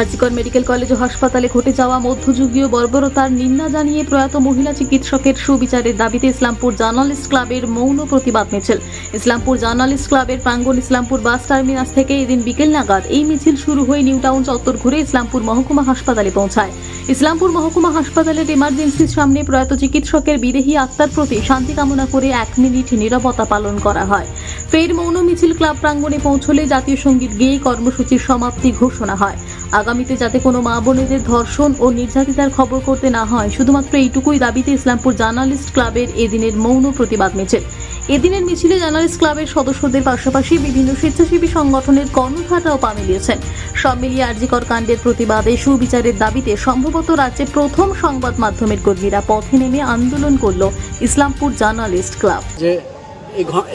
RG Kar medical college ও হাসপাতালে ঘটে যাওয়া মধ্যযুগীয় বর্বরতার নিন্দা জানিয়ে প্রয়াত মহিলা চিকিৎসকের সুবিচারের দাবিতে ইসলামপুর জার্নালিস্ট ক্লাবের মৌন প্রতিবাদ মিছিল। ইসলামপুর জার্নালিস্ট ক্লাবের প্রাঙ্গণ ইসলামপুর বাস টার্মিনাস থেকে এদিন বিকেল নাগাদ এই মিছিল শুরু হয়ে নিউ টাউন চত্বর ঘুরে ইসলামপুর মহকুমা হাসপাতালে পৌঁছায়। ইসলামপুর মহকুমা হাসপাতালের এমার্জেন্সির সামনে প্রয়াত চিকিৎসকের বিদেহী আত্মার প্রতি শান্তি কামনা করে 1 মিনিট নীরবতা পালন করা হয়। ফের মৌন মিছিল ক্লাব প্রাঙ্গণে পৌঁছলে জাতীয় সঙ্গীত গেয়ে কর্মসূচির সমাপ্তি ঘোষণা হয়। আগামীতে যাতে কোনো মা বোনেদের ধর্ষণ ও নির্যাতিতার খবর করতে না হয়, শুধুমাত্র এইটুকুই দাবিতে ইসলামপুর জার্নালিস্ট ক্লাবের এদিনের মৌন প্রতিবাদ মিছিল। এদিনের মিছিলে জার্নালিস্ট ক্লাবের সদস্যদের পাশাপাশি বিভিন্ন স্বেচ্ছাসেবী সংগঠনের কর্মকর্তারাও পা মিলিয়েছেন। সব মিলিয়ে আরজিকর কাণ্ডের প্রতিবাদে সুবিচারের দাবিতে সম্ভবত রাজ্যে প্রথম সংবাদ মাধ্যমের কর্মীরা পথে নেমে আন্দোলন করল ইসলামপুর জার্নালিস্ট ক্লাব। যে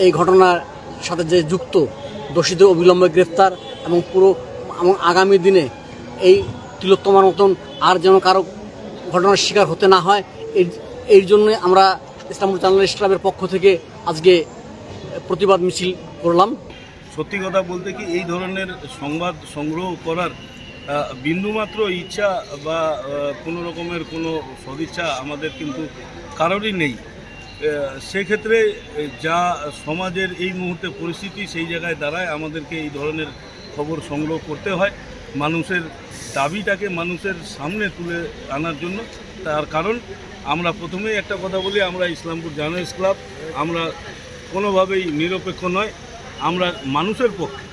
এই ঘটনার সাথে যে যুক্ত দোষীদের অবিলম্বে গ্রেফতার এবং আগামী দিনে এই তিলোত্তমার মতন আর যেন কারো ঘটনার শিকার হতে না হয়, এর জন্য আমরা ইসলামপুর জার্নালিস্ট ক্লাবের পক্ষ থেকে আজকে প্রতিবাদ মিছিল করলাম। সত্যি কথা বলতে কি, এই ধরনের সংবাদ সংগ্রহ করার বিন্দুমাত্র ইচ্ছা বা কোনো রকমের কোনো সদিচ্ছা আমাদের কিন্তু কারোরই নেই। সেক্ষেত্রে যা সমাজের এই মুহূর্তে পরিস্থিতি, সেই জায়গায় দাঁড়ায় আমাদেরকে এই ধরনের খবর সংগ্রহ করতে হয় মানুষের দাবিটাকে মানুষের সামনে তুলে আনার জন্য। তার কারণ আমরা প্রথমেই একটা কথা বলি, আমরা ইসলামপুর জার্নালিস্ট ক্লাব আমরা কোনোভাবেই নিরপেক্ষ নয়, আমরা মানুষের পক্ষে।